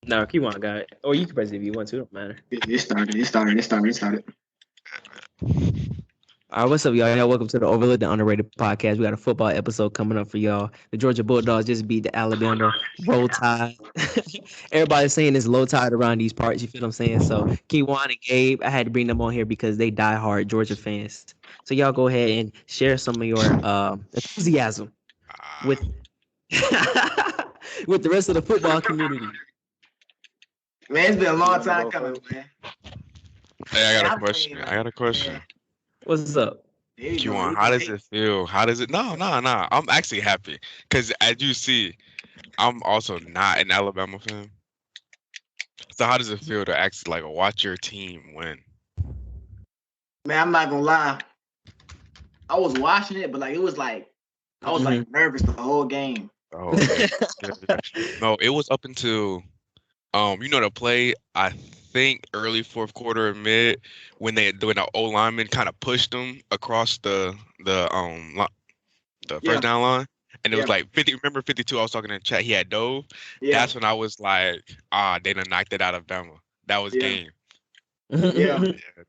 No, Kiwan got it. Or you can press it if you want to. Don't matter. It started. All right, what's up, y'all? Welcome to the Overlooked and Underrated podcast. We got a football episode coming up for y'all. The Georgia Bulldogs just beat the Alabama Roll Tide. Everybody's saying it's low tide around these parts. You feel what I'm saying? So Kiwan and Gabe, I had to bring them on here because they die hard Georgia fans. So y'all go ahead and share some of your enthusiasm with with the rest of the football community. Man, it's been a long time coming, man. Hey, I got a question. What's up? Q1, how does it feel? How does it? No. I'm actually happy because as you see, I'm also not an Alabama fan. So how does it feel to actually like watch your team win? Man, I'm not gonna lie. I was watching it, but like it was like I was like nervous the whole game. Oh, okay. No, it was up until the play. I think early fourth quarter, mid when the O lineman kind of pushed them across the first down line, and it was like 50. Remember 52? I was talking in the chat. He had dove. Yeah. That's when I was like, they done knocked it out of Bama. That was game. Yeah.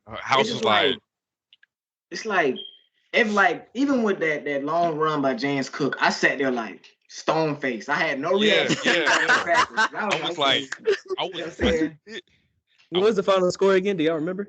House was like, it's like even with that long run by James Cook, I sat there like stone face. I had no reaction. I was like, what was the final score again? Do y'all remember?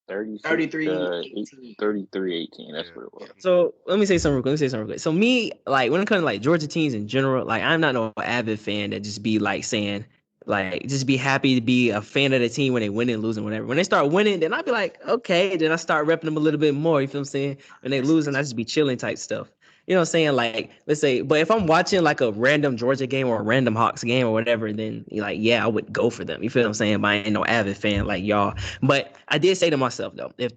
33-18. That's what it was. So let me say something real quick. So me, like when it comes to like Georgia teams in general, like I'm not no avid fan that just be like saying, like just be happy to be a fan of the team when they win and losing, whatever. When they start winning, then I'll be like, okay. Then I start repping them a little bit more. You feel what I'm saying? When they losing, I just be chilling type stuff. You know what I'm saying? Like, let's say, but if I'm watching like a random Georgia game or a random Hawks game or whatever, then like, yeah, I would go for them. You feel what I'm saying? But I ain't no avid fan like y'all. But I did say to myself though, if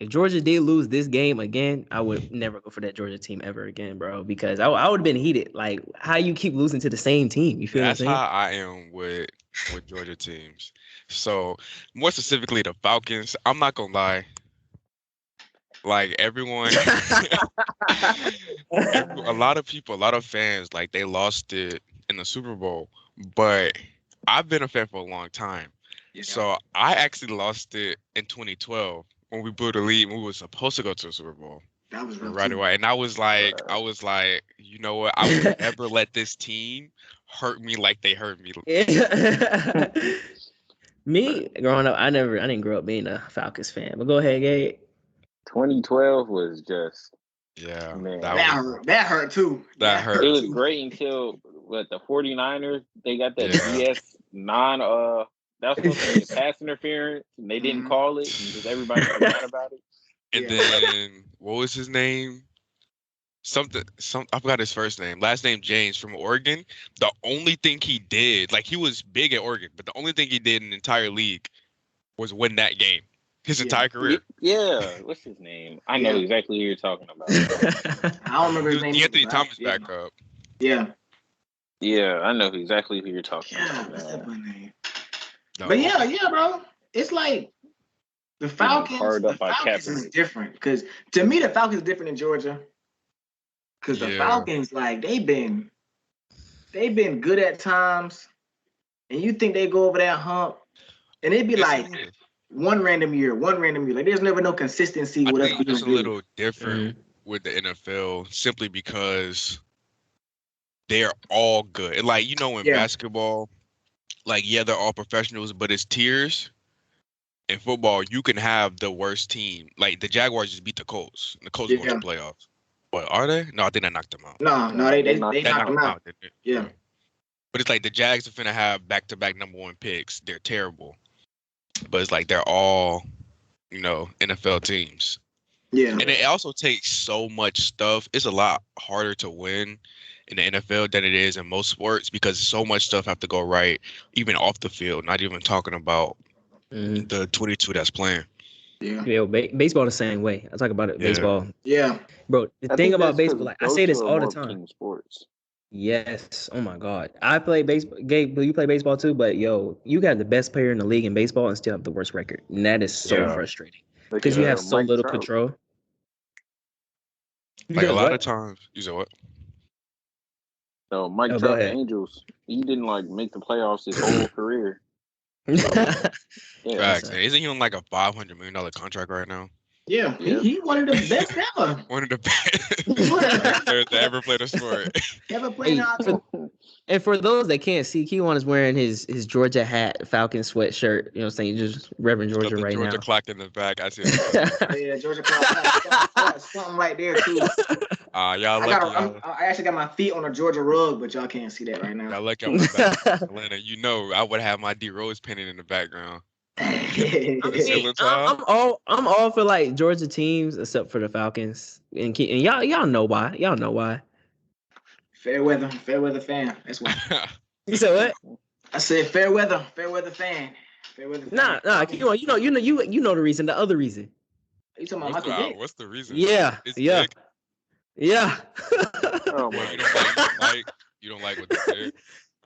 Georgia did lose this game again, I would never go for that Georgia team ever again, bro. Because I would have been heated. Like, how you keep losing to the same team? You feel what I'm saying? That's how I am with Georgia teams. So more specifically, the Falcons. I'm not gonna lie. Like everyone, a lot of people, a lot of fans, like they lost it in the Super Bowl. But I've been a fan for a long time. Yeah. So I actually lost it in 2012 when we blew the lead and we were supposed to go to the Super Bowl. That was right away. And I was like, you know what? I would never let this team hurt me like they hurt me. Me, growing up, I didn't grow up being a Falcons fan. But go ahead, Gabe. 2012 was just man. That hurt too. That hurt. It was great until the 49ers, they got that BS that was supposed to be a pass interference and they didn't call it because everybody forgot about it. And then what was his name? I forgot his first name. Last name James from Oregon. The only thing he did, like he was big at Oregon, but the only thing he did in the entire league was win that game. His entire career. Yeah. What's his name? I know exactly who you're talking about. I don't remember his name. Anthony Thomas backup. Yeah. Yeah, I know exactly who you're talking about. What's that name? No. But yeah, bro. It's like the Falcons is different. Because to me, the Falcons is different in Georgia. Because the Falcons, like, they've been good at times. And you think they go over that hump. And it'd be one random year. Like there's never no consistency with us. It's a little different with the NFL simply because they're all good. And like in basketball, like they're all professionals, but it's tiers. In football, you can have the worst team. Like the Jaguars just beat the Colts. And the Colts go to the playoffs. But are they? No, I think they knocked them out. No, they knocked them out. Yeah. But it's like the Jags are finna have back-to-back number one picks. They're terrible. But it's like they're all, NFL teams. Yeah. And it also takes so much stuff. It's a lot harder to win in the NFL than it is in most sports because so much stuff have to go right, even off the field, not even talking about the 22 that's playing. Yeah. Baseball the same way. I talk about it. Baseball. Yeah. Bro, the thing about baseball, like I say this all the time. Team sports. Yes. Oh my God. I play baseball. Gabe, you play baseball too, but you got the best player in the league in baseball and still have the worst record. And that is so frustrating. Because you have so little control. Like a lot of times. You said what? So Mike Trout, the Angels, he didn't like make the playoffs his whole career. Facts. Isn't he on like a $500 million contract right now? Yeah, he one of the best ever. One of the best players to ever play the sport. Ever played And for those that can't see, Keywan is wearing his Georgia hat, Falcon sweatshirt. You know what I'm saying? Just Reverend Georgia right Georgia now. Georgia clock in the back. I see it. Yeah, Georgia clock. Something right there, too. Y'all lucky. I actually got my feet on a Georgia rug, but y'all can't see that right now. Y'all lucky I'm back in Atlanta. You know, I would have my D Rose painted in the background. I'm all for like Georgia teams except for the Falcons, and y'all know why. Y'all know why. Fair weather fan. That's why. You said what? I said fair weather fan. Nah. You know the reason. The other reason. You talking about Michael Vick? What's the reason? Yeah. Oh my! You don't like what they said?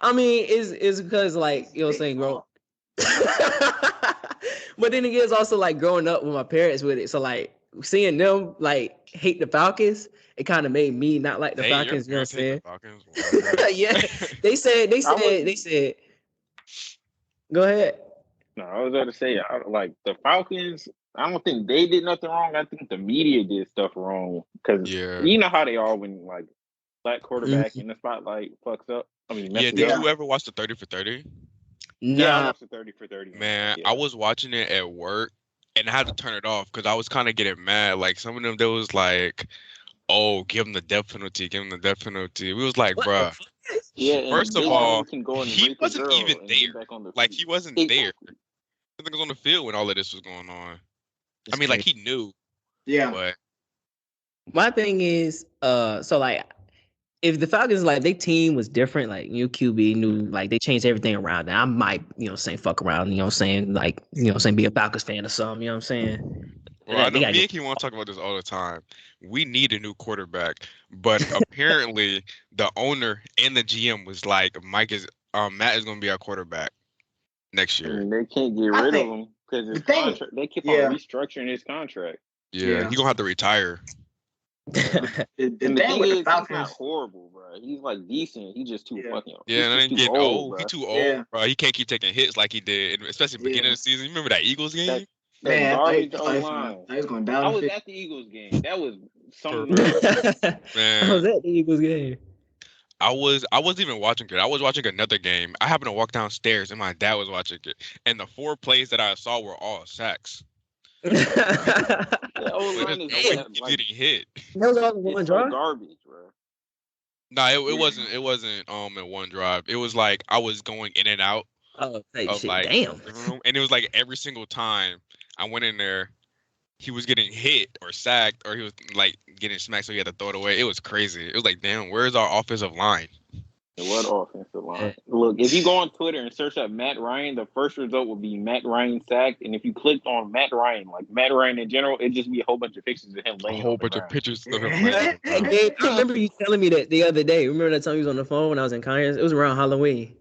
I mean, it's because like you know what I'm saying, bro. But then again, it's also like growing up with my parents with it. So like seeing them like hate the Falcons, it kind of made me not like the Falcons. You know what I'm saying? Yeah. They said. Go ahead. No, I was going to say like the Falcons. I don't think they did nothing wrong. I think the media did stuff wrong because you know how they are when like black quarterback in the spotlight fucks up. I mean, did you ever watch the 30 for 30? Nah. Yeah, I watched the 30 for 30. Man, I was watching it at work and I had to turn it off because I was kind of getting mad. Like some of them, there was like, "Oh, give him the death penalty, give him the death penalty." We was like, "Bruh." Yeah. First of all, he wasn't even there. Like he wasn't there. I think was on the field when all of this was going on. I mean, like he knew. Yeah. But my thing is, so like, if the Falcons like their team was different, like new QB, new like they changed everything around, then I might, you know, saying fuck around, you know, saying like, you know, saying be a Falcons fan or something, you know what I'm saying? Well, I know me and Keith want to talk about this all the time. We need a new quarterback, but apparently the owner and the GM was like, Matt is going to be our quarterback next year. I mean, they can't get rid of him because his contract. They keep on restructuring his contract. Yeah, he's gonna have to retire. the thing is, he's not horrible, bro. He's like decent. He's just too fucking. Yeah, and then getting old. He's too old, bro. He can't keep taking hits like he did, especially at the beginning of the season. You remember that Eagles game? Man, garbage O-line. I was at the Eagles game. That was something. Man, I was at the Eagles game. I wasn't even watching it. I was watching another game. I happened to walk downstairs and my dad was watching it. And the 4 plays that I saw were all sacks. The O-line is getting hit. That was all in one drive? Garbage, bro. No, it wasn't in one drive. It was like I was going in and out of shit. Like damn. The room. And it was like every single time I went in there, he was getting hit or sacked, or he was like getting smacked, so he had to throw it away. It was crazy. It was like, damn, where's our offensive line? What offensive line? Look, if you go on Twitter and search up Matt Ryan, the first result would be Matt Ryan sacked. And if you clicked on Matt Ryan, like Matt Ryan in general, it'd just be a whole bunch of pictures of him laying. A whole bunch of pictures of him laying. I remember you telling me that the other day. Remember that time he was on the phone when I was in Conyers? It was around Halloween.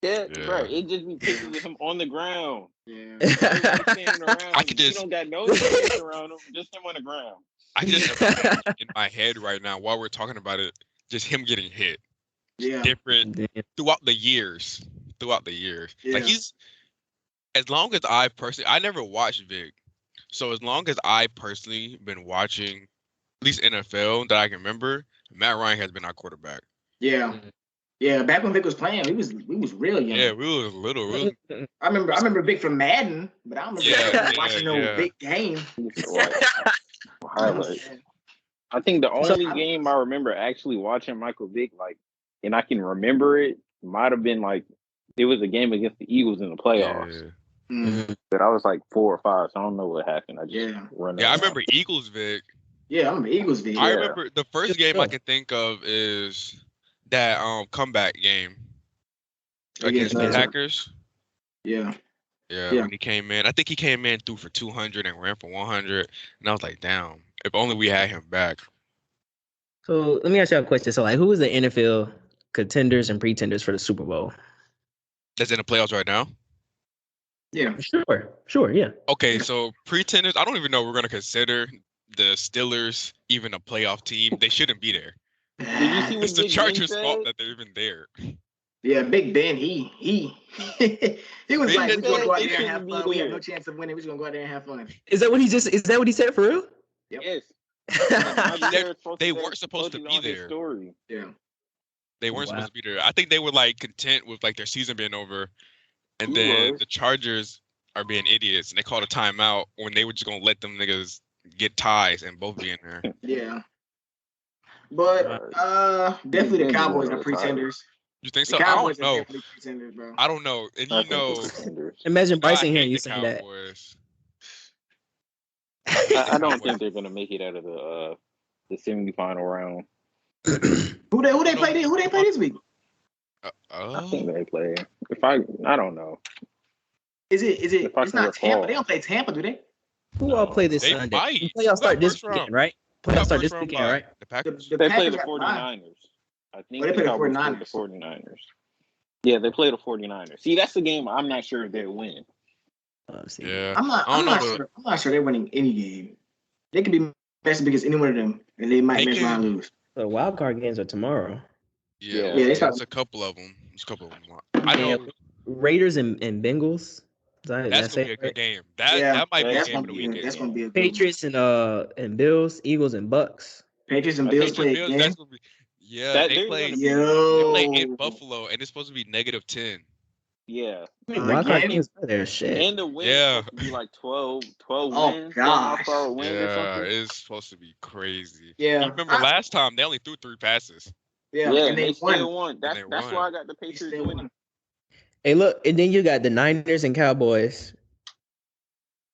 Yeah, right. It just be pictures of him on the ground. Yeah. I could just. You don't got no space around him, just him on the ground. I can just imagine in my head right now while we're talking about it, just him getting hit. Yeah. Different throughout the years. Yeah. Like he's, as long as I never watched Vic. So as long as I personally been watching, at least NFL that I can remember, Matt Ryan has been our quarterback. Yeah. Yeah, back when Vic was playing, we was real young. Yeah, we was little. I remember Vic from Madden, but I don't remember watching no big game. Highlights. I think the only game I remember actually watching Michael Vick, like, and I can remember it, might have been like it was a game against the Eagles in the playoffs. Yeah. But I was like 4 or 5, so I don't know what happened. I just I remember Eagles Vic. Yeah, I remember Eagles Vic. I remember the first game I can think of is that comeback game against the Packers. Yeah, when he came in. I think he came in, threw for 200 and ran for 100. And I was like, damn, if only we had him back. So let me ask you a question. So like, who is the NFL contenders and pretenders for the Super Bowl? That's in the playoffs right now? Yeah. Sure, yeah. Okay, so pretenders, I don't even know we're going to consider the Steelers even a playoff team. They shouldn't be there. Did you see what it's the Chargers' fault that they're even there. Yeah, Big Ben, he was like, we're gonna go out there and have fun. We have no chance of winning. We're just gonna go out there and have fun. Is that what he said for real? Yep. Yes. They weren't supposed to be there. Yeah. They weren't supposed to be there. I think they were like content with like their season being over. And then the Chargers are being idiots and they called a timeout when they were just gonna let them niggas get ties and both be in there. Yeah. But definitely the Cowboys are pretenders. You think so? The Cowboys I don't know. are definitely pretenders, bro. I don't know. And you know, imagine Bryson hearing you saying that. I don't think they're gonna make it out of the semifinal round. Who they play? Who they play this week? I think they play. I don't know. Is it? It's not Tampa. They don't play Tampa, do they? Who all play this Sunday? Playoffs start this weekend, right? Playoffs start this weekend, right? The Packers. They play the 49ers. I think they play the 49ers. The 49ers. Yeah, they play the 49ers. See, that's the game I'm not sure if they'll win. Yeah. I'm not sure they're winning any game. They could be best against any one of them, and they might miss round lose. The wild card games are tomorrow. Yeah, it's a couple of them. I know Raiders and Bengals. That's gonna be a good game. That might be a game of the weekend. That's gonna be a Patriots and Bills, Eagles and Bucks. Patriots and Bills play again. They play in Buffalo, and it's supposed to be -10. Yeah. Wild card games are there, shit. And the win is supposed to be like 12 wins. Gosh. Yeah, it's supposed to be crazy. Yeah. You remember last time they only threw 3 passes. Yeah, and they still won. That's why I got the Patriots winning. Hey, look, and then you got the Niners and Cowboys.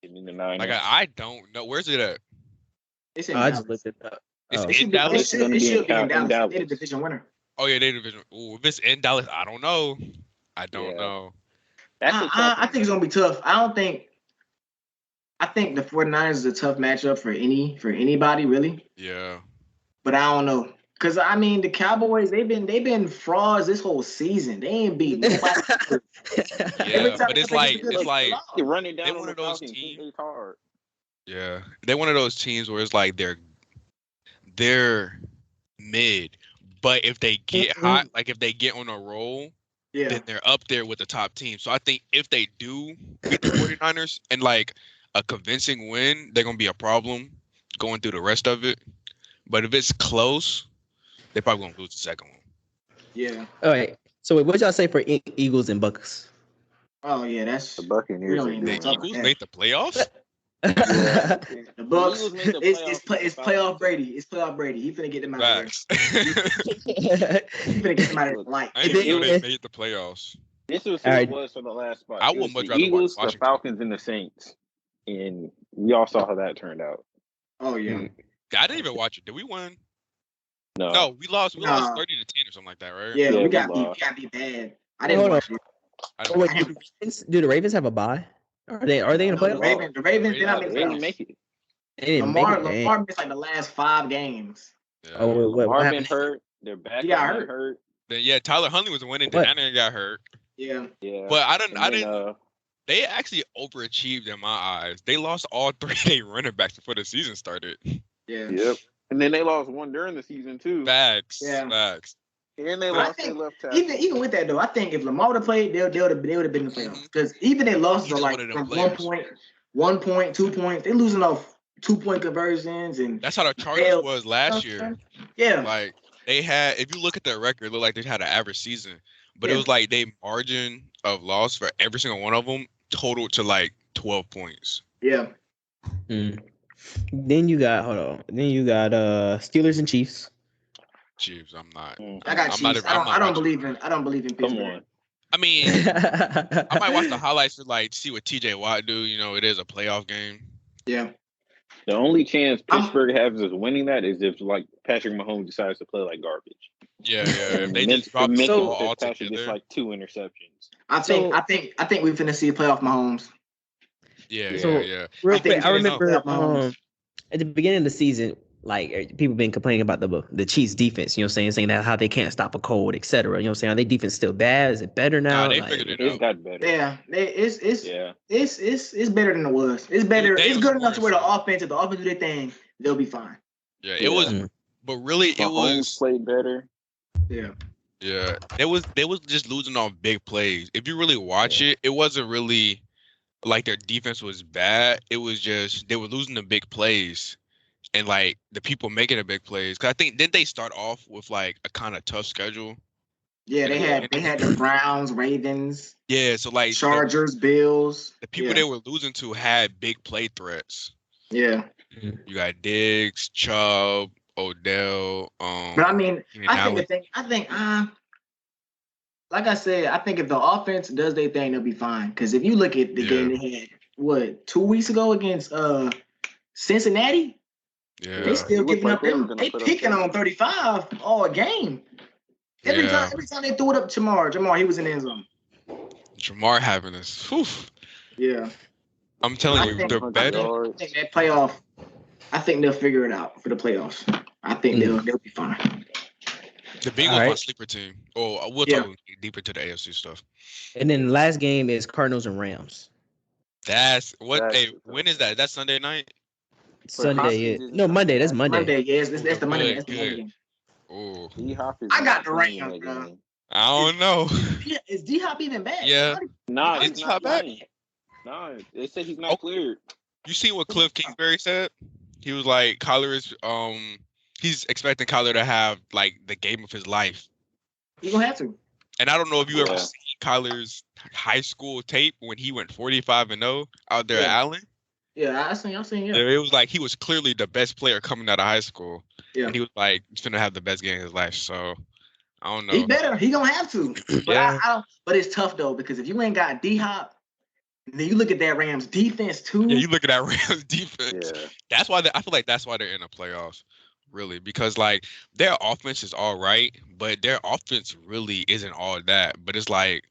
Give me the Niners. Like I don't know. Where's it at? It's in I Dallas. just looked it up. It's in Dallas. It should be in Dallas. They're the division winner. Oh yeah, they're the division. Ooh, if it's in Dallas, I don't know. I don't know. I think it's gonna be tough. I think the 49ers is a tough matchup for anybody really. Yeah. But I don't know. Cause I mean the Cowboys, they've been frauds this whole season. They ain't beat nobody. Yeah, but it's like running down one of those teams. It's hard. Yeah, they're one of those teams where it's like they're mid, but if they get hot, like if they get on a roll, then they're up there with the top team. So I think if they do beat the 49ers and like a convincing win, they're gonna be a problem going through the rest of it. But if it's close, they're probably gonna lose the second one. Yeah. All right. So what y'all say for Eagles and Bucks? Oh yeah, that's the Buccaneers. The Eagles made the playoffs. The Bucks. It's playoff Brady. It's playoff Brady. He finna get them out of there. He finna get them out of there. Like I didn't know they made the playoffs. This was who it was for the last spot. I would much the rather Eagles, watch the Falcons, and the Saints, and we all saw how that turned out. Oh yeah. I didn't even watch it. Did we win? No, we lost. We lost 30-10 or something like that, right? Yeah, we got beat bad. I didn't watch it. Do the Ravens have a bye? Are they in a playoff? The Ravens did not make it. Lamar missed like the last 5 games. Yeah. Oh, Lamar been hurt. Their back got hurt. Then Tyler Huntley was winning. Then that nigga got hurt. Yeah. But I didn't. They actually overachieved in my eyes. They lost all 3 of their running backs before the season started. Yeah. Yep. And then they lost one during the season too. Facts. And they lost their left tackle. Even with that though, I think if Lamar would have played, they would have been in the playoffs. Because even their losses are like from 1 point, 2 points. They losing off 2-point conversions and that's how the Chargers was last year. Yeah. Like they had, if you look at their record, it looked like they had an average season. But it was like they margin of loss for every single one of them totaled to like 12 points. Yeah. Then you got Steelers and Chiefs. Chiefs, I'm not. I got Chiefs. I don't believe in Pittsburgh. Come on. I mean, I might watch the highlights to like see what TJ Watt do. You know, it is a playoff game. Yeah. The only chance Pittsburgh has of winning that is if like Patrick Mahomes decides to play like garbage. Yeah. They just dropped the ball altogether. Gets like 2 interceptions. I think we're finna see playoff Mahomes. Yeah. Real quick, I remember at the beginning of the season, like people been complaining about the Chiefs defense, you know what I'm saying that how they can't stop a cold, etc. You know what I'm saying? Are their defense still bad? Is it better now? Nah, they figured it out. It's got better. Yeah, it's better than it was. It's better. It's good enough to where the offense, if the offense do their thing, they'll be fine. Yeah, it was But really, it was played better. Yeah. Yeah, they was just losing on big plays. If you really watch it, it wasn't really like their defense was bad. It was just they were losing the big plays, and like the people making the big plays. Cause I think didn't they start off with like a kind of tough schedule? Yeah, they had the Browns, Ravens. Yeah, so like Chargers, Bills. The people they were losing to had big play threats. Yeah. You got Diggs, Chubb, Odell. But I mean, like I said, I think if the offense does their thing, they'll be fine. Because if you look at the game they had, 2 weeks ago against Cincinnati, they still giving up them. They picking on 35 all game. Every time they threw it up to Jamar, he was in the end zone. Jamar having this. Whew. Yeah. I'm telling you, they're better. I think that playoff, I think they'll figure it out for the playoffs. I think they'll be fine. The Bengals are my sleeper team. Oh, we'll talk deeper to the AFC stuff. And then the last game is Cardinals and Rams. When is that? That's Sunday night? Sunday, No, Monday. That's Monday. Monday, yes. That's the Monday. That's the Monday game. Oh. I got the Rams, bro. I don't know. Is D-Hop even bad? Yeah. Nah, it's not bad. Nah, they said he's not cleared. You see what Cliff Kingsbury said? He was like, Kyler is he's expecting Kyler to have like the game of his life. He's gonna have to. And I don't know if you ever seen Kyler's high school tape when he went 45-0 out there at Allen. Yeah, I've seen. Yeah. It was like he was clearly the best player coming out of high school. Yeah. And he was like, he's gonna have the best game of his life. So I don't know. He better. He gonna have to. But but it's tough though, because if you ain't got D-Hop, then you look at that Rams defense too. Yeah, you look at that Rams defense. Yeah. That's why I feel like that's why they're in the playoffs. Really, because like their offense is all right, but their offense really isn't all that. But it's like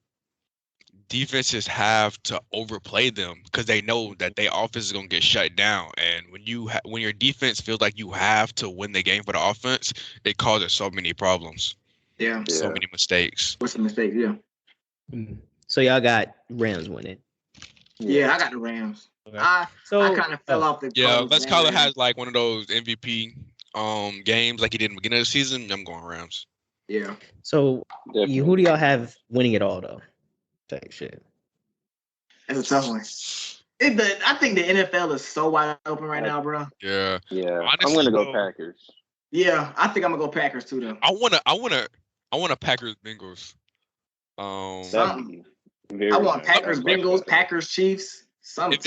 defenses have to overplay them because they know that their offense is gonna get shut down. And when your defense feels like you have to win the game for the offense, it causes so many problems. Yeah. So many mistakes. What's the mistake? Yeah. So y'all got Rams winning. Yeah, I got the Rams. Okay. I kind of fell off the. Yeah, unless Kyler has like one of those MVP games like he did in the beginning of the season, I'm going Rams. Yeah. So who do y'all have winning it all though? Type shit. That's a tough one. I think the NFL is so wide open right now, bro. Yeah. Yeah. Honestly, I'm gonna go Packers. Yeah, I think I'm gonna go Packers too though. I wanna Packers Bengals. I want Packers Bengals, Packers Chiefs. If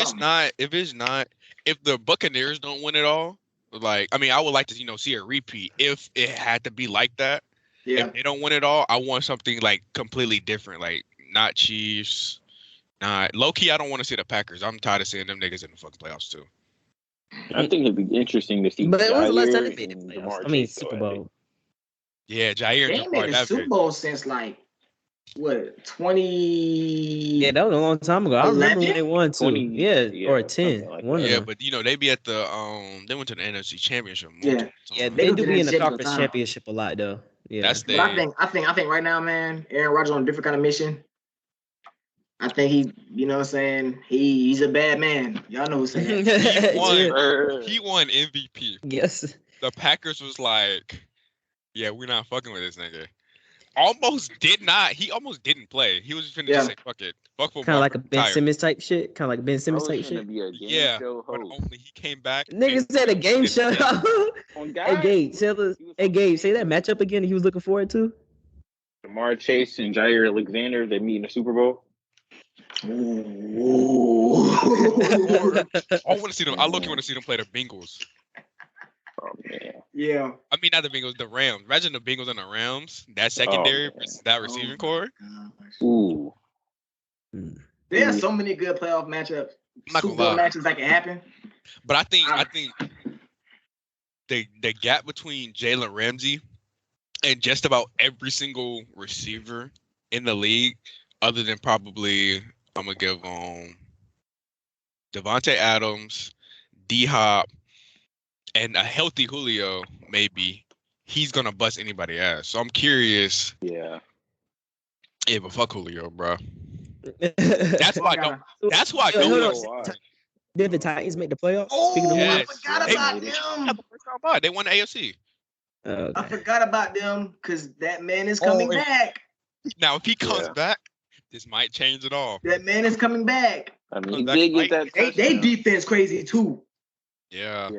the Buccaneers don't win it all, like I would like to see a repeat if it had to be like that. Yeah. If they don't win it all, I want something like completely different, like not Chiefs, not low key. I don't want to see the Packers. I'm tired of seeing them niggas in the fucking playoffs too. I think it'd be interesting to see. But it was the last time they made the playoffs. Super Bowl. Yeah, Jair. They made the Super Bowl since like what 20? Yeah, that was a long time ago. I remember when they won 20. Yeah, or 10. Like but they be at the they went to the NFC Championship. Yeah, they do be in the conference championship a lot though. Yeah, that's but I think right now, man, Aaron Rodgers on a different kind of mission. I think he's a bad man. Y'all know what's saying. He won MVP. Yes. The Packers was like, yeah, we're not fucking with this nigga. He almost didn't play. He was just finna say, fuck it. Fuck football. Kind of like a Ben Simmons type shit. Yeah, but only he came back. Niggas said a game show. Hey, Gabe, say that matchup again he was looking forward to. Jamar Chase and Jair Alexander, they meet in the Super Bowl. Ooh. I want to see them. I want to see them play the Bengals. Oh man. Yeah. I mean, not the Bengals, the Rams. Imagine the Bengals and the Rams. That secondary versus that receiving core. Ooh. There are so many good playoff matchups. Super Bowl matchups that can happen. But I think the gap between Jalen Ramsey and just about every single receiver in the league, other than probably I'm gonna give Devontae Adams, D-Hop, and a healthy Julio, maybe he's gonna bust anybody's ass. So I'm curious. Yeah. Yeah, but fuck Julio, bro. That's why I don't. Did the Titans make the playoffs? Oh, I forgot about them. They won the AFC. Okay. I forgot about them because that man is coming back. Now, if he comes back, this might change it all. That man is coming back. I mean, he did get that touchdown. They defense crazy too. Yeah.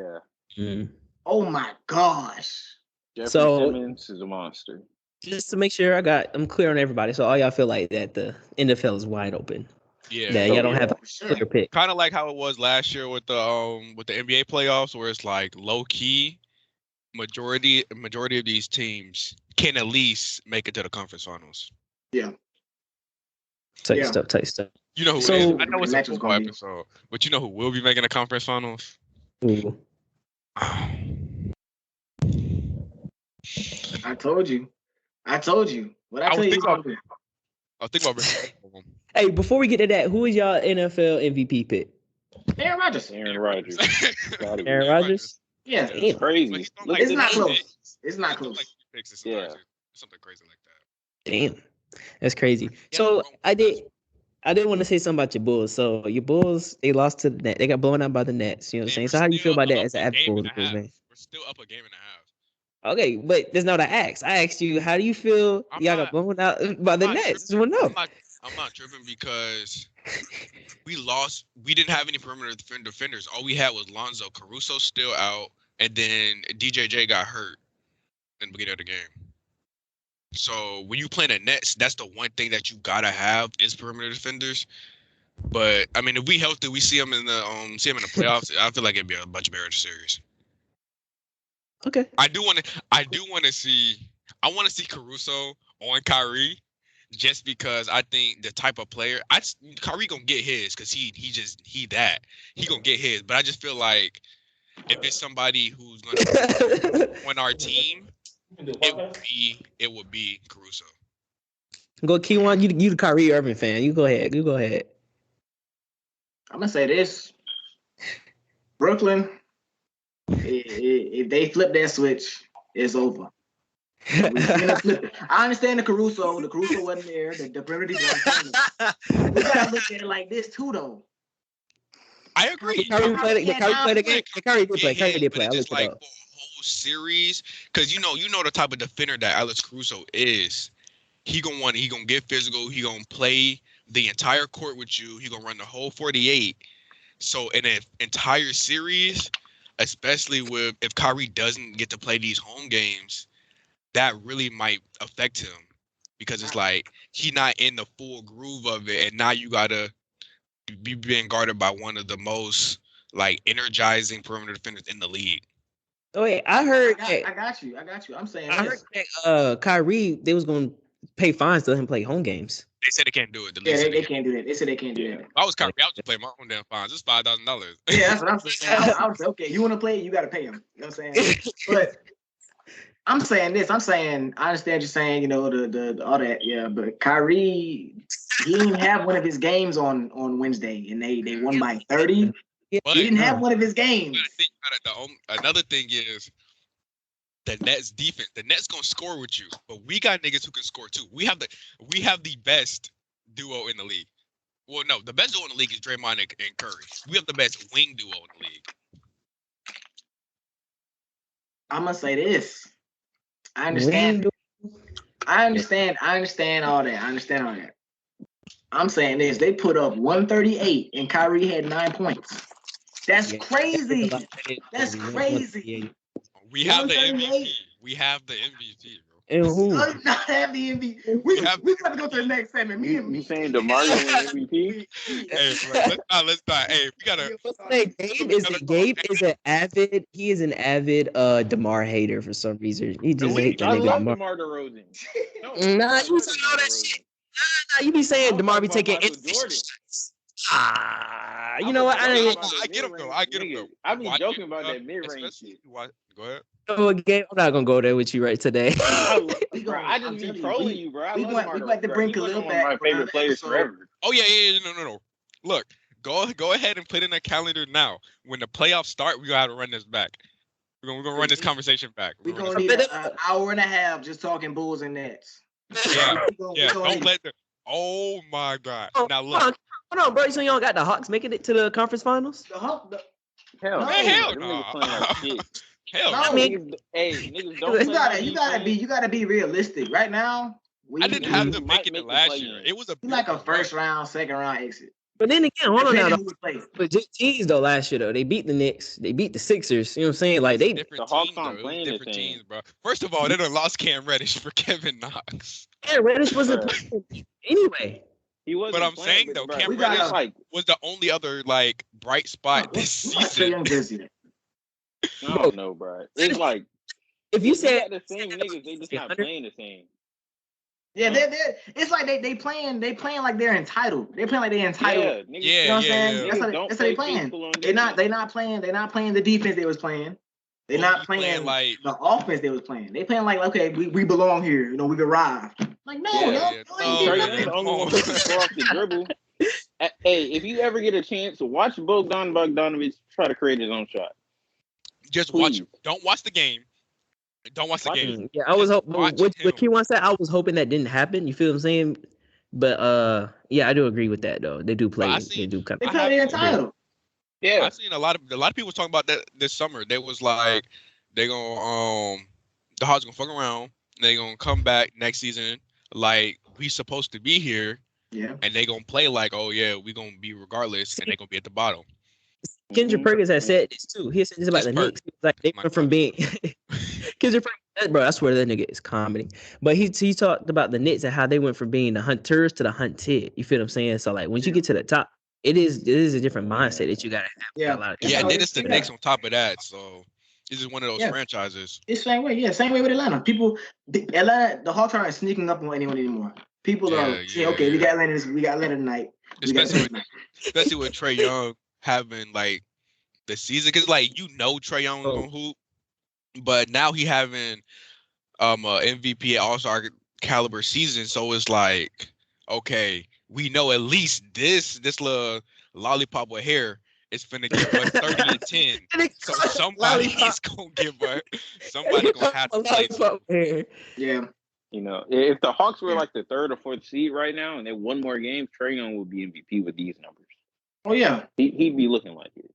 Oh my gosh. Jeffrey Simmons is a monster. Just to make sure I'm clear on everybody. So all y'all feel like that the NFL is wide open. Yeah. That y'all don't have a clear pick. Kind of like how it was last year with the NBA playoffs, where it's like low key, majority of these teams can at least make it to the conference finals. Yeah. Tight stuff. You know who is? I know it's a football episode, but you know who will be making the conference finals? Ooh. I told you. What I tell you? I think about Hey, before we get to that, who is y'all NFL MVP pick? Aaron Rodgers. Aaron Rodgers. Yeah, it's crazy. It's not close. It's not close. Yeah, something crazy like that. Damn, that's crazy. So I did want to say something about your Bulls. So your Bulls, they lost to the Nets. They got blown out by the Nets. You know what I'm saying? So how do you feel about that as an avid Bulls man? We're still up a game and a half. Okay, but that's not what I asked. I asked you, how do you feel y'all got blown out by the Nets? I'm not tripping because we lost. We didn't have any perimeter defenders. All we had was Lonzo. Caruso's still out, and then DJJ got hurt in the beginning of the game. So when you play the Nets, that's the one thing that you gotta have is perimeter defenders. But I mean, if we healthy, we see them in the playoffs. I feel like it'd be a much better series. Okay. I want to see Caruso on Kyrie, just because I think the type of player Kyrie gonna get his because he gonna get his. But I just feel like if it's somebody who's gonna on our team, it would be Caruso. Go Keywan, you the Kyrie Irving fan. You go ahead. I'm gonna say this. Brooklyn. If they flip that switch, it's over. I understand the Caruso. The Caruso wasn't there. The perimeter defense. We gotta look at it like this too, though. I agree. Kyrie played the game. Kyrie did play. I looked it up. For a whole series, because you know the type of defender that Alex Caruso is. He gonna get physical. He gonna play the entire court with you. He gonna run the whole 48. So in an entire series, especially if Kyrie doesn't get to play these home games, that really might affect him because it's like he's not in the full groove of it, and now you gotta be being guarded by one of the most like energizing perimeter defenders in the league. Oh wait, I heard. I got you. I'm saying. I heard that Kyrie, they was gonna pay fines to let him play home games. They said they can't do it. They can't do that. They said they can't do that. If I was Kyrie, I would just play my own damn fines. It's $5,000. Yeah, that's what I'm saying. I was okay. You want to play? You got to pay him. You know what I'm saying? But I'm saying this. I understand you're saying, the all that. Yeah, but Kyrie, he didn't have one of his games on Wednesday, and they won by 30. But he didn't have one of his games. Another thing is the Nets defense. The Nets gonna score with you, but we got niggas who can score too. We have the best duo in the league. Well, no, the best duo in the league is Draymond and Curry. We have the best wing duo in the league. I'm gonna say this. I understand all that. I'm saying this. They put up 138 and Kyrie had 9 points. That's crazy. That's crazy. We have the MVP. We have the MVP, bro. And who? Does not have the MVP. We got to go to the next segment. You saying DeMario MVP? Hey, bro, let's not. Hey, we gotta. Gabe is an avid. He is an avid DeMar hater for some reason. He just hates that nigga. I love DeMar DeRozan. Nah, you say all that shit. Nah, you be saying DeMar be taking you know what? I get him though. I be joking about that mid-range shit. Go ahead. Oh, Gabe, I'm not gonna go there with you right today. Bro, I just be trolling you, bro. We like to bring Khalil back. One of my favorite players forever. Oh yeah. No. Look, go ahead and put in a calendar now. When the playoffs start, we gonna have to run this back. We're gonna run this conversation back. We're gonna need an hour and a half just talking Bulls and Nets. Yeah. Don't let the. Oh my God! Now look. Hold on, bro. So y'all got the Hawks making it to the conference finals? The Hawks? Hell no. Hell, no. Niggas don't. You gotta be realistic. Right now, I didn't have them making it last year. It was like a first round, second round exit. But then again, hold on now. Legit teams though last year though, they beat the Knicks, they beat the Sixers. You know what I'm saying? Like they different teams, different teams, bro. First of all, they done lost Cam Reddish for Kevin Knox. Cam Reddish wasn't playing anyway. He wasn't. But I'm saying though, Cam Reddish was the only other like bright spot this season. I don't know, bro. It's like if you said the same niggas, they just not playing the same. Yeah, it's like they playing like they're entitled. They playing like they're entitled. Yeah, you know what I'm saying? That's how they playing. They not playing the defense they was playing. They're not playing like the offense they was playing. They playing like, okay, we belong here. You know, we've arrived. Like, no, the only one who can score off the dribble. Hey, if you ever get a chance to watch Bogdan Bogdanović try to create his own shot, just watch. Don't watch the game. Don't watch the game. Yeah, I was hoping. What Key wants that, I was hoping that didn't happen. You feel what I'm saying? But yeah, I do agree with that though. They do play. They play the entitled. Yeah, I've seen a lot of people talking about that this summer. They was like, they gonna the Hawks gonna fuck around. They gonna come back next season like we supposed to be here. Yeah, and they gonna play like, oh yeah, we gonna be regardless, and they gonna be at the bottom. Kendrick Perkins has said this too. He said this about the Knicks. Like they went from being Kendrick Perkins, bro. I swear that nigga is comedy. But he talked about the Knicks and how they went from being the hunters to the hunted. You feel what I'm saying? So like once you get to the top, it is a different mindset that you gotta have. Yeah, and then it's the Knicks on top of that. So this is one of those franchises. It's the same way. Yeah, same way with Atlanta. The Hawks aren't sneaking up on anyone anymore. People are saying, okay, we got Atlanta tonight. Especially with Trae Young having like the season, because like Trae Young gonna hoop, but now he having a MVP All-Star caliber season, so it's like, okay, we know at least this little lollipop with hair is finna give us 30 and 10. So somebody's gonna give us. Somebody gonna have to play. Yeah. You know, if the Hawks were like the third or fourth seed right now and they won more games, Trae Young would be MVP with these numbers. Oh yeah, he'd be looking like it.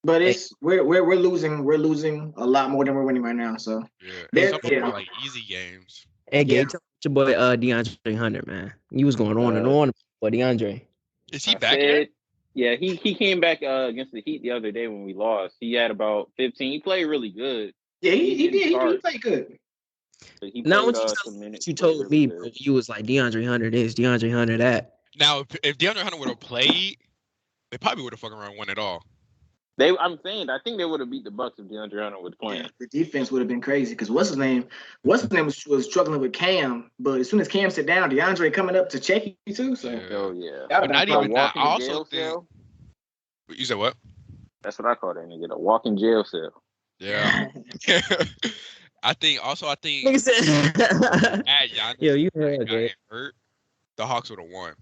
But it's we're losing a lot more than we're winning right now. So like easy games. Hey, Gabe, talk to your boy DeAndre Hunter, man. You was going on and on for DeAndre. Is he back yet? Yeah, he came back against the Heat the other day when we lost. He had about 15. He played really good. Yeah, he did. He played good. Now, what you told me, bro, you was like DeAndre Hunter this, DeAndre Hunter that. Now, if DeAndre Hunter would have played, they probably would have fucking around won it all. I think they would have beat the Bucks if DeAndre Hunter was playing. Yeah, the defense would have been crazy because what's his name was struggling with Cam, but as soon as Cam sit down, DeAndre coming up to check you too. So but not even that. I also think. You said what? That's what I call that nigga, a walking jail cell. Yeah. I think. Nigga said, you heard hurt. The Hawks would have won.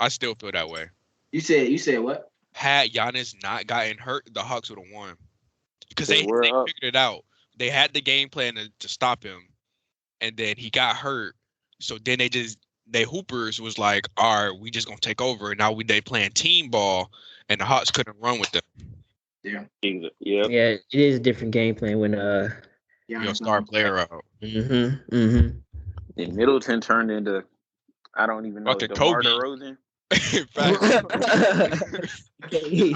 I still feel that way. You said what? Had Giannis not gotten hurt, the Hawks would have won because they figured it out. They had the game plan to stop him, and then he got hurt. So then they hoopers was like, all right, we just gonna take over. And now they playing team ball, and the Hawks couldn't run with them. Yeah. Yeah, it is a different game plan when your star player out. And Middleton turned into I don't even know DeMar DeRozan.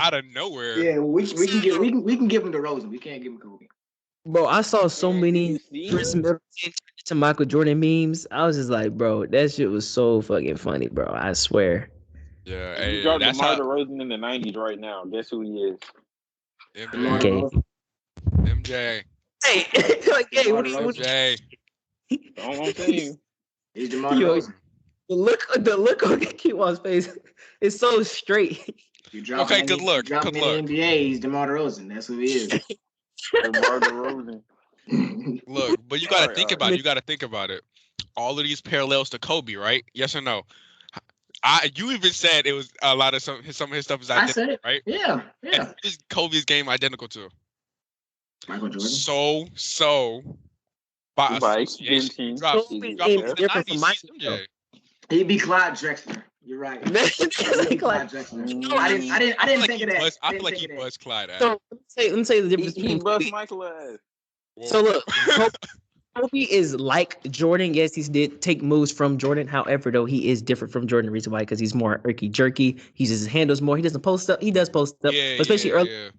Out of nowhere. Yeah, we can give him DeRozan. We can't give him Kobe. Bro, I saw so many Chris Middleton to Michael Jordan memes. I was just like, bro, that shit was so fucking funny, bro. I swear. Yeah, you got DeMar DeRozan in the 90s right now. Guess who he is? MJ. Hey, what do you? MJ. All I'm saying. He's DeMar DeRozan. The look on Kiwan's face is so straight. Okay, good look. Good look. NBA, he's DeMar DeRozan. That's who he is. DeMar DeRozan. Look, but you gotta think about it. You gotta think about it. All of these parallels to Kobe, right? Yes or no? You even said it was a lot of some of his stuff is identical, I said it. Right? Yeah. And is Kobe's game identical to Michael Jordan? So by association, dropped in the 90s. He'd be Clyde Drexler. You're right. Clyde Drexler. I didn't think of that. I feel like he buzzed Clyde. So let me say the difference. He buzzed Michael ass. So look, Kobe is like Jordan. Yes, he did take moves from Jordan. However, though, he is different from Jordan. The reason why, because he's more irky jerky. He uses his handles more. He doesn't post up. He does post up, but especially early,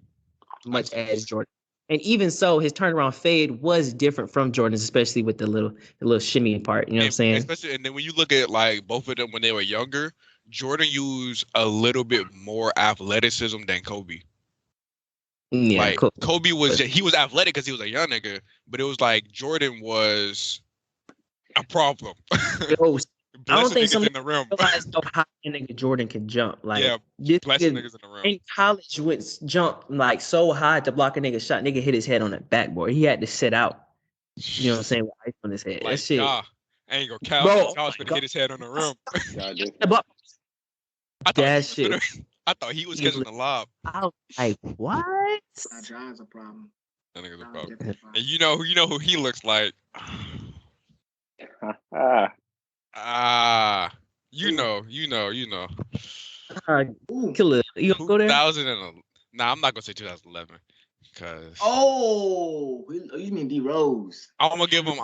much as Jordan. And even so, his turnaround fade was different from Jordan's, especially with the little shimmy part. You know what I'm saying? Especially, and then when you look at like both of them when they were younger, Jordan used a little bit more athleticism than Kobe. Yeah, like Kobe was he was athletic because he was a young nigga, but it was like Jordan was a problem. I don't think somebody realized how high a nigga Jordan can jump. Like, blessing niggas in the rim. In college, went jump like so high to block a nigga shot. Nigga hit his head on that backboard. He had to sit out. You know what I'm saying? With ice on his head. Like, that shit. I ain't gonna count. I was gonna hit his head on the rim. I thought he was catching the lob. I was like, what? John's a problem. That nigga's a problem. And you know who he looks like. You know. Killer. You gonna go there? 2011. Nah, I'm not gonna say 2011. Cause you mean D Rose? I'm gonna give him.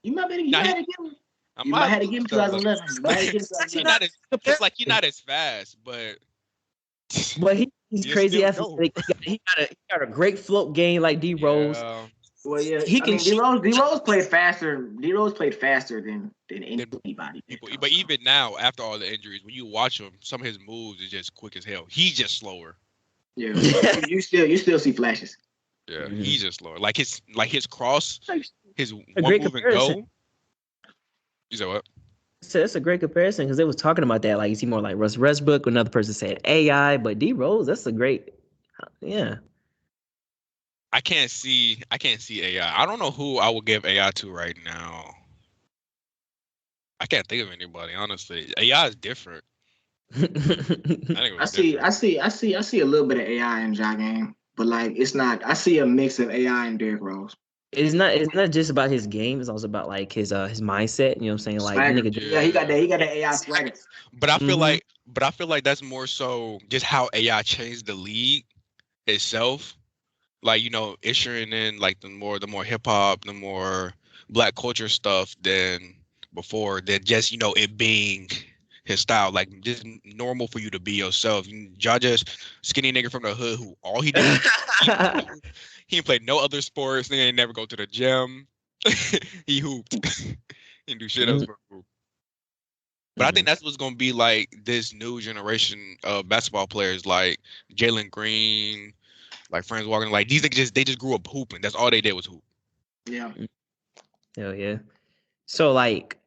You might have to give him. You might have to give him 2011. It's like he's not as fast, but he's crazy athletic. He got a great float game like D Rose. Well, yeah, D Rose played faster. D Rose played faster than anybody. But even now, after all the injuries, when you watch him, some of his moves is just quick as hell. He's just slower. Yeah, you still see flashes. Yeah, he's just slower. Like his cross, his one move and go. You said what? So that's a great comparison because they was talking about that. Like, is he more like Russ Westbrook? Another person said AI, but D Rose, that's a great. Yeah. I can't see AI. I don't know who I would give AI to right now. I can't think of anybody, honestly. AI is different. I see a little bit of AI in Ja game, but like it's not. I see a mix of AI and Derrick Rose. It's not just about his game. It's also about like his mindset. You know what I'm saying? Like, nigga, he got that AI swagger. But I feel like that's more so just how AI changed the league itself. Like, issuing in like the more hip hop, the more black culture stuff than before. Than just it being his style, like just normal for you to be yourself. Ja just skinny nigga from the hood who all he did. He ain't played no other sports. Nigga ain't never go to the gym. He hooped. He didn't do shit else but hoop. But I think that's what's gonna be like this new generation of basketball players, like Jalen Green, like Franz Wagner. Like these niggas they just grew up hooping. That's all they did was hoop. Yeah. Hell yeah. So like,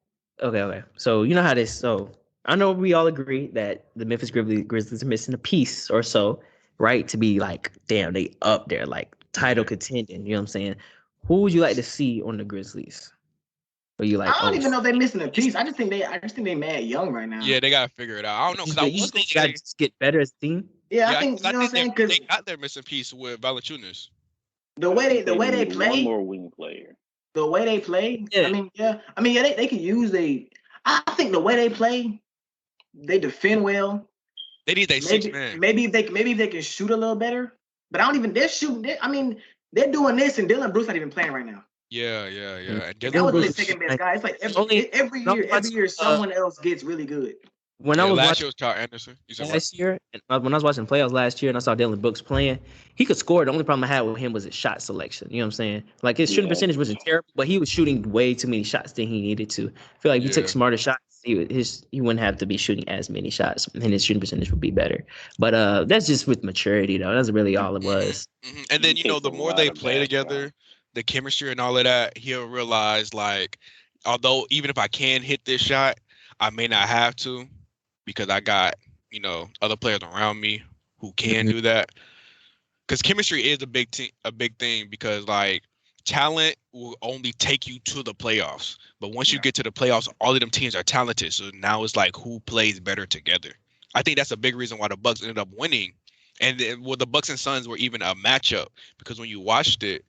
okay. So you know how this. So I know we all agree that the Memphis Grizzlies are missing a piece or so, right? To be like, damn, they up there, like title contending. You know what I'm saying? Who would you like to see on the Grizzlies? Or you like? I don't even know if they're missing a piece. I just think they mad young right now. Yeah, they gotta figure it out. I don't know because I was think they gotta just get better as a team. Yeah, I think you know what I'm saying because they got their missing piece with Valanciunas. The way they play, one more wing player. The way they play, yeah. They could use I think the way they play, they defend well. They need that 6 man. Maybe they can shoot a little better. But I don't even. They're shooting. They're doing this, and Dylan Bruce not even playing right now. Yeah. And that was the second best guy. It's like every year someone else gets really good. When I was last year was Kyle Anderson. Last year, when I was watching playoffs last year and I saw Dylan Brooks playing, he could score. The only problem I had with him was his shot selection. You know what I'm saying? Like his shooting percentage wasn't terrible, but he was shooting way too many shots than he needed to. I feel like if he took smarter shots, he wouldn't have to be shooting as many shots, and his shooting percentage would be better. But that's just with maturity, though. That's really all it was. Mm-hmm. And then the more they play together, the chemistry and all of that, he'll realize like, although even if I can hit this shot, I may not have to. Because I got, other players around me who can do that. Because chemistry is a big thing because like talent will only take you to the playoffs. But once you get to the playoffs, all of them teams are talented. So now it's like who plays better together. I think that's a big reason why the Bucks ended up winning. And the Bucks and Suns were even a matchup because when you watched it,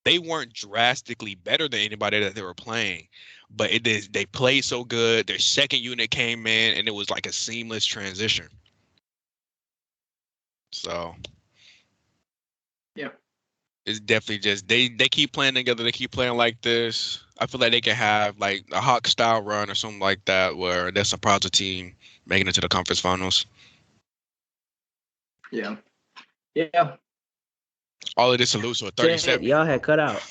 they weren't drastically better than anybody that they were playing. But they played so good. Their second unit came in, and it was like a seamless transition. So, Yeah. It's definitely just they keep playing together. They keep playing like this. I feel like they can have like a Hawk style run or something like that, where they surprise a team making it to the conference finals. Yeah. Yeah. All of this to lose to a 37. Y'all had cut out.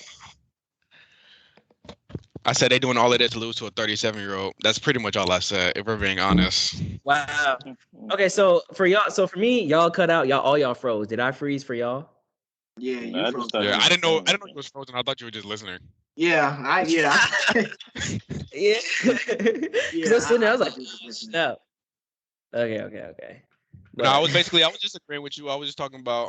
I said they doing all of this to lose to a 37-year-old. That's pretty much all I said, if we're being honest. Wow. Okay, so for me, y'all cut out. Y'all froze. Did I freeze for y'all? Yeah, you froze. Yeah, I didn't know you was frozen. I thought you were just listening. Yeah, yeah. Yeah. Because I was sitting there, I was like, no. Okay. But no, I was just agreeing with you. I was just talking about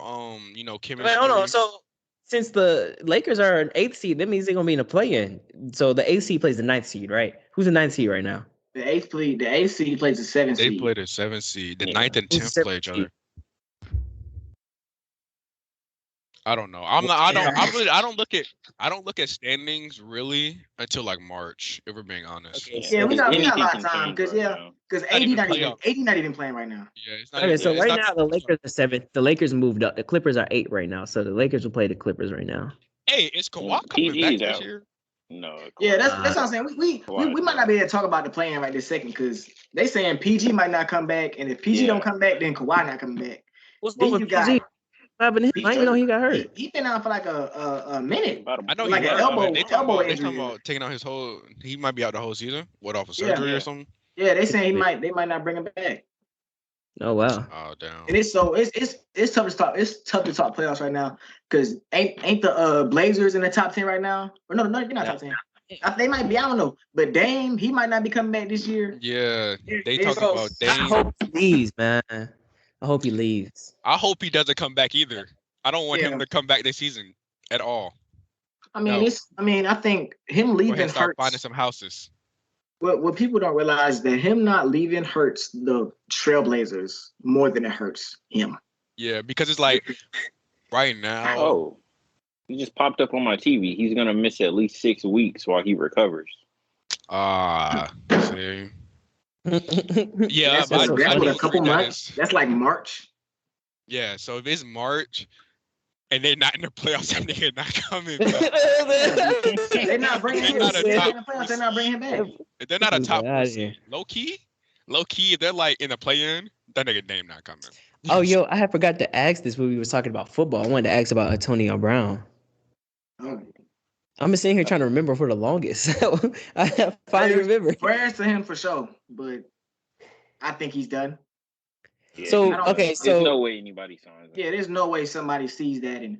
chemistry. Wait, hold on. So since the Lakers are an 8th seed, that means they're gonna be in a play-in. So the 8th seed plays the 9th seed, right? Who's the 9th seed right now? The 8th seed plays the 7th seed. They play the 7th seed. The 9th and 10th play each other. I don't know. I don't look at standings really until like March, if we're being honest. Okay, yeah, we got a lot of time because AD not even playing right now. Yeah, it's not. Okay, so right now the Lakers are 7th. The Lakers moved up. The Clippers are 8 right now. So the Lakers will play the Clippers right now. Hey, is Kawhi coming back this year? No. Yeah, that's what I'm saying. We might not be able to talk about the playing right this second because they saying PG might not come back, and if PG don't come back, then Kawhi not coming back. What's wrong with PG? I didn't even know he got hurt. He been out for like a minute. I know like an elbow they talking injury. about taking out his whole. He might be out the whole season. What, off of surgery or something? Yeah, they saying they might not bring him back. Oh wow. Oh damn. And it's tough to talk. It's tough to talk playoffs right now because ain't the Blazers in the top 10 right now? Or no, they're not top 10. They might be. I don't know. But Dame, he might not be coming back this year. Yeah, they talking about Dame. I hope he leaves, man. I hope he leaves. I hope he doesn't come back either. I don't want him to come back this season at all. I mean, I think him leaving start hurts. Finding some houses. What people don't realize that him not leaving hurts the Trailblazers more than it hurts him. Yeah, because it's like right now. Oh, he just popped up on my TV. He's gonna miss at least 6 weeks while he recovers. See. Yeah, that's a couple months. That's like March. Yeah, so if it's March and they're not in the playoffs, that nigga not coming. They're not bringing him back. They're not bringing him back. If they're not a top seed, low key, if they're like in the play-in, that nigga name not coming. Oh, yo, I had forgot to ask this when we was talking about football. I wanted to ask about Antonio Brown. Oh. I've been sitting here trying to remember for the longest. I finally remember. Prayers to him for sure, but I think he's done. Yeah, so there's no way anybody signs him. Yeah, there's no way somebody sees that, and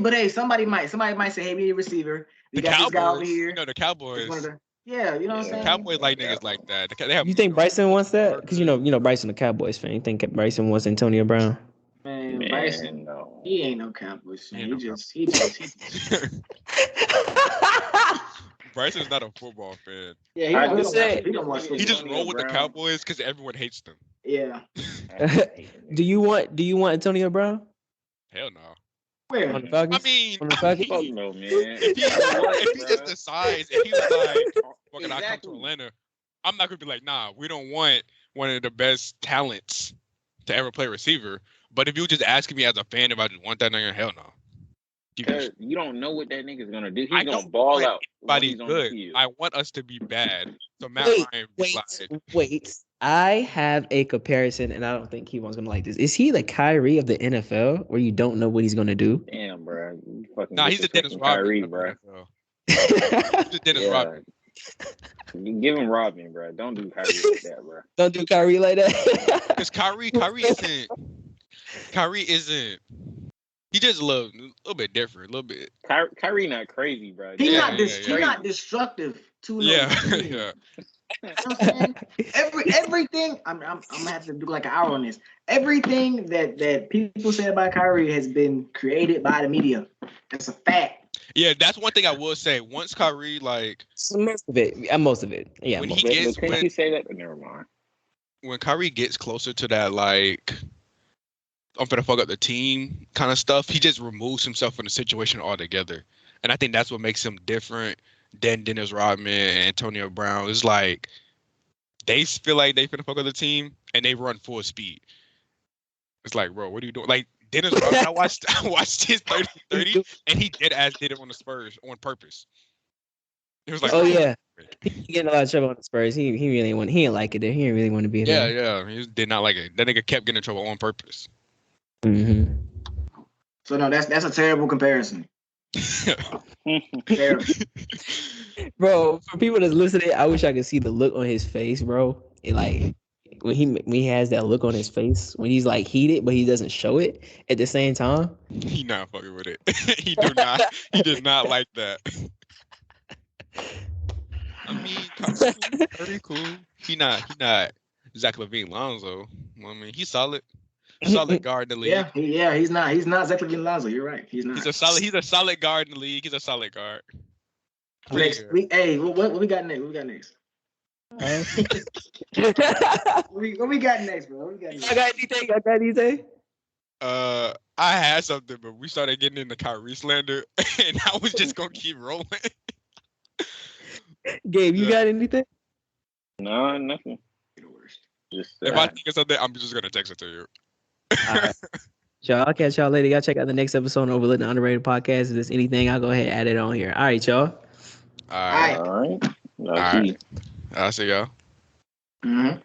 but hey, somebody might say, hey, we need a receiver. We got Cowboys, this guy over here. You know the Cowboys. Yeah, you know what I'm saying. Cowboys like niggas like that. They have you think Bryson wants that? Because you know Bryson a Cowboys fan. You think Bryson wants Antonio Brown? Man, Bryson, no. He ain't no Cowboys fan. He just. Bryson's not a football fan. Yeah, he just roll with the Cowboys because everyone hates them. Yeah. Do you want Antonio Brown? Hell no. Where? On the Falcons? I mean, no, man. If he just decides, if he was like, "Fucking, I come to Atlanta," I'm not gonna be like, "Nah, we don't want one of the best talents to ever play receiver." But if you just asking me as a fan if I just want that nigga, hell no. You don't know what that nigga's gonna do. He's gonna ball out. Everybody's good. I want us to be bad. So Matt Ryan, wait. I have a comparison, and I don't think Kevon's gonna like this. Is he the Kyrie of the NFL, where you don't know what he's gonna do? Damn, bro. Nah, he's a Dennis Rodman, bro. He's a Dennis Rodman. Give him Rodman, bro. Don't do Kyrie like that, bro. Don't do Kyrie like that. Because Kyrie isn't. He just a little bit different, a little bit. Kyrie not crazy, bro. He's not destructive too. Yeah. You know what I'm saying? Everything. I'm gonna have to do like an hour on this. Everything that people say about Kyrie has been created by the media. That's a fact. Yeah, that's one thing I will say. Once Kyrie, like most of it. Yeah. When you say that, but never mind. When Kyrie gets closer to that, like, I'm gonna fuck up the team kind of stuff, he just removes himself from the situation altogether. And I think that's what makes him different than Dennis Rodman and Antonio Brown. It's like they feel like they finna fuck up the team and they run full speed. It's like, bro, what are you doing? Like Dennis Rodman, I watched his 30-30, and he dead ass did it on the Spurs on purpose. It was like, oh yeah, he getting a lot of trouble on the Spurs. He really want. He didn't like it there. He didn't really want to be there. Yeah. He did not like it. That nigga kept getting in trouble on purpose. Mm-hmm. So no, that's a terrible comparison. Terrible. Bro, for people that's listening, I wish I could see the look on his face, bro. It, like when he has that look on his face when he's like heated, but he doesn't show it at the same time. He not fucking with it. He did not like that. I mean, very cool. He not Zach LaVine Lonzo. I mean, he's solid guard in the league. Yeah, he's not Zach LaVine Lonzo. You're right. He's not. He's a solid guard in the league. He's a solid guard. Next, what we got next? What we got next? What we got next, bro? What we got next? I got anything? I had something, but we started getting into Kyrie slander, and I was just gonna keep rolling. Gabe, you got anything? No, nothing. Just, if I think of something, I'm just gonna text it to you. All right. Y'all, I'll catch y'all later. Y'all check out the next episode of Overlooked and Underrated Podcast. If there's anything, I'll go ahead and add it on here. All right, y'all. All right. All right. I'll see y'all. Mm-hmm.